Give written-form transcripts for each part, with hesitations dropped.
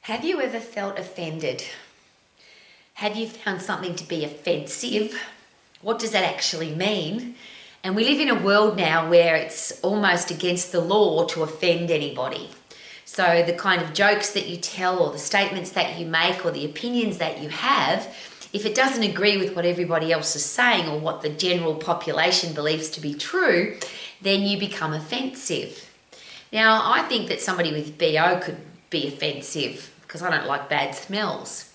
Have you ever felt offended? Have you found something to be offensive? What does that actually mean? And we live in a world now where it's almost against the law to offend anybody. So the kind of jokes that you tell or the statements that you make or the opinions that you have, if it doesn't agree with what everybody else is saying or what the general population believes to be true, then you become offensive. Now, I think that somebody with BO could be offensive because I don't like bad smells.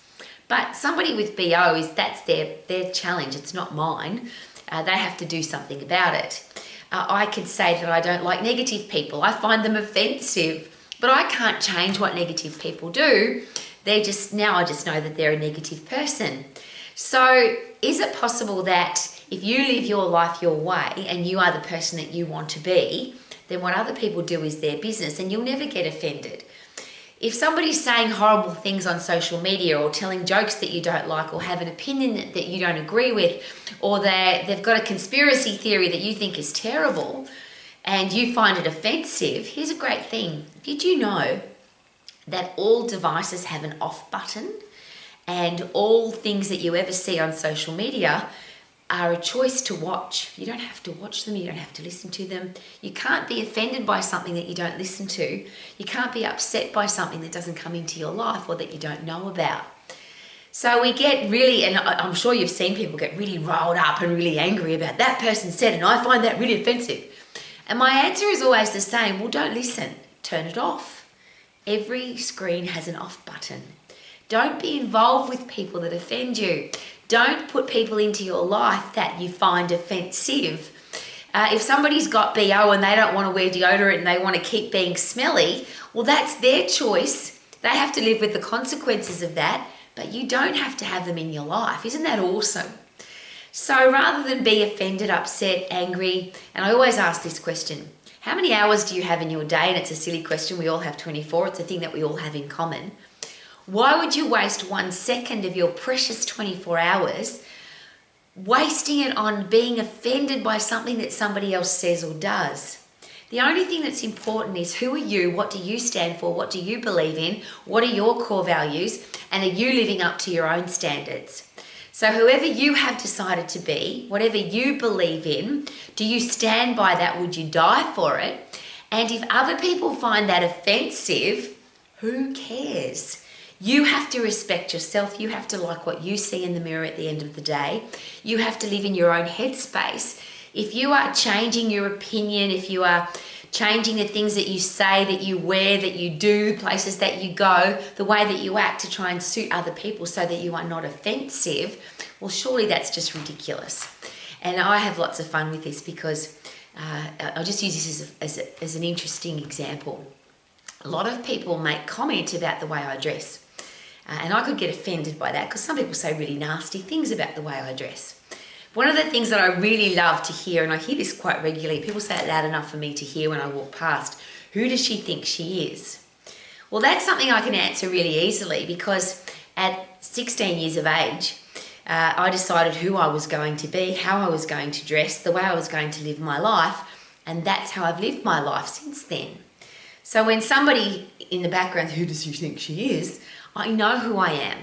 But somebody with BO, that's their challenge, it's not mine. They have to do something about it. I could say that I don't like negative people. I find them offensive, but I can't change what negative people do. I just know that they're a negative person. So is it possible that if you live your life your way and you are the person that you want to be, then what other people do is their business and you'll never get offended? If somebody's saying horrible things on social media or telling jokes that you don't like or have an opinion that you don't agree with, or they've got a conspiracy theory that you think is terrible and you find it offensive, here's a great thing. Did you know that all devices have an off button and all things that you ever see on social media are a choice to watch? You don't have to watch them, you don't have to listen to them. You can't be offended by something that you don't listen to. You can't be upset by something that doesn't come into your life or that you don't know about. So we get really, and I'm sure you've seen people get really riled up and really angry about that person said, and I find that really offensive. And my answer is always the same: well, don't listen, turn it off. Every screen has an off button. Don't be involved with people that offend you. Don't put people into your life that you find offensive. If somebody's got BO and they don't want to wear deodorant and they want to keep being smelly, well, that's their choice. They have to live with the consequences of that, but you don't have to have them in your life. Isn't that awesome? So rather than be offended, upset, angry, and I always ask this question: how many hours do you have in your day? And it's a silly question. We all have 24. It's a thing that we all have in common. Why would you waste 1 second of your precious 24 hours wasting it on being offended by something that somebody else says or does? The only thing that's important is, who are you? What do you stand for? What do you believe in? What are your core values? And are you living up to your own standards? So whoever you have decided to be, whatever you believe in, do you stand by that? Would you die for it? And if other people find that offensive, who cares? You have to respect yourself. You have to like what you see in the mirror at the end of the day. You have to live in your own headspace. If you are changing your opinion, if you are changing the things that you say, that you wear, that you do, places that you go, the way that you act to try and suit other people so that you are not offensive, well, surely that's just ridiculous. And I have lots of fun with this because I'll just use this as an interesting example. A lot of people make comment about the way I dress. And I could get offended by that because some people say really nasty things about the way I dress. One of the things that I really love to hear, and I hear this quite regularly, people say it loud enough for me to hear when I walk past: who does she think she is? Well, that's something I can answer really easily because at 16 years of age, I decided who I was going to be, how I was going to dress, the way I was going to live my life, and that's how I've lived my life since then. So when somebody in the background, who does she think she is? I know who I am.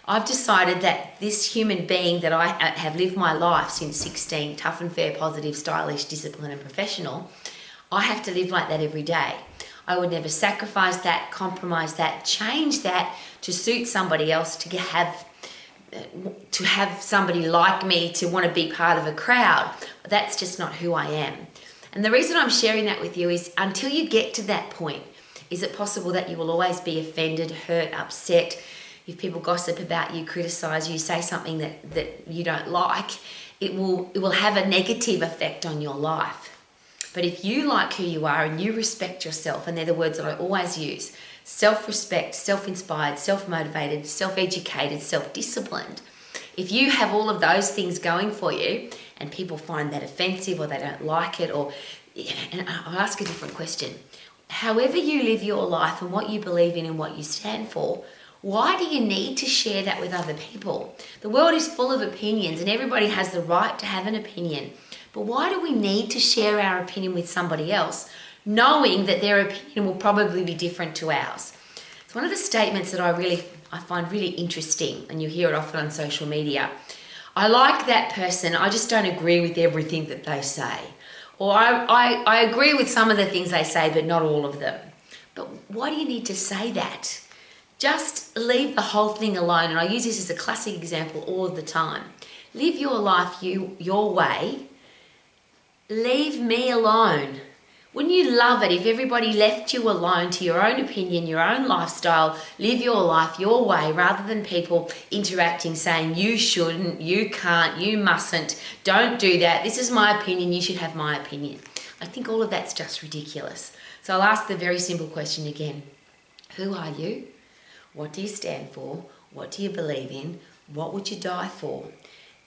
I've decided that this human being that I have lived my life since 16, tough and fair, positive, stylish, disciplined and professional, I have to live like that every day. I would never sacrifice that, compromise that, change that to suit somebody else, to have somebody like me, to want to be part of a crowd. That's just not who I am. And the reason I'm sharing that with you is, until you get to that point, is it possible that you will always be offended, hurt, upset? If people gossip about you, criticize you, say something that you don't like, it will have a negative effect on your life. But if you like who you are and you respect yourself, and they're the words that I always use: self-respect, self-inspired, self-motivated, self-educated, self-disciplined. If you have all of those things going for you and people find that offensive or they don't like it, and I'll ask a different question. However you live your life and what you believe in and what you stand for, why do you need to share that with other people? The world is full of opinions and everybody has the right to have an opinion. But why do we need to share our opinion with somebody else, knowing that their opinion will probably be different to ours? It's one of the statements that I find really interesting, and you hear it often on social media. I like that person, I just don't agree with everything that they say. Or I agree with some of the things they say, but not all of them. But why do you need to say that? Just leave the whole thing alone. And I use this as a classic example all of the time. Live your life your way. Leave me alone. Wouldn't you love it if everybody left you alone to your own opinion, your own lifestyle, live your life your way, rather than people interacting saying you shouldn't, you can't, you mustn't, don't do that, this is my opinion, you should have my opinion. I think all of that's just ridiculous. So I'll ask the very simple question again. Who are you? What do you stand for? What do you believe in? What would you die for?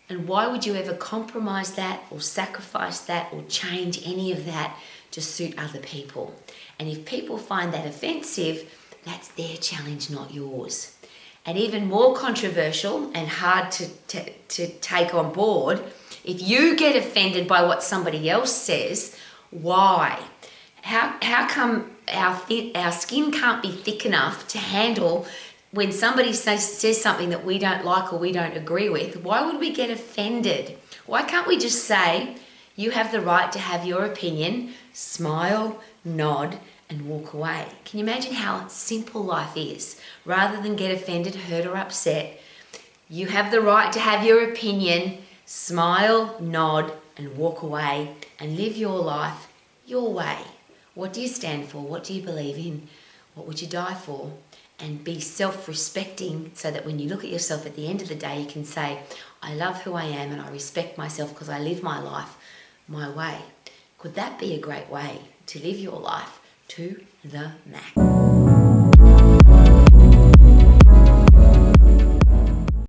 And why would you ever compromise that or sacrifice that or change any of that to suit other people? And if people find that offensive, that's their challenge, not yours. And even more controversial and hard to take on board, if you get offended by what somebody else says, why? How come our skin can't be thick enough to handle when somebody says something that we don't like or we don't agree with? Why would we get offended? Why can't we just say, you have the right to have your opinion, smile, nod, and walk away? Can you imagine how simple life is? Rather than get offended, hurt, or upset, you have the right to have your opinion, smile, nod, and walk away, and live your life your way. What do you stand for? What do you believe in? What would you die for? And be self-respecting, so that when you look at yourself at the end of the day, you can say, I love who I am and I respect myself because I live my life my way. Could that be a great way to live your life to the max?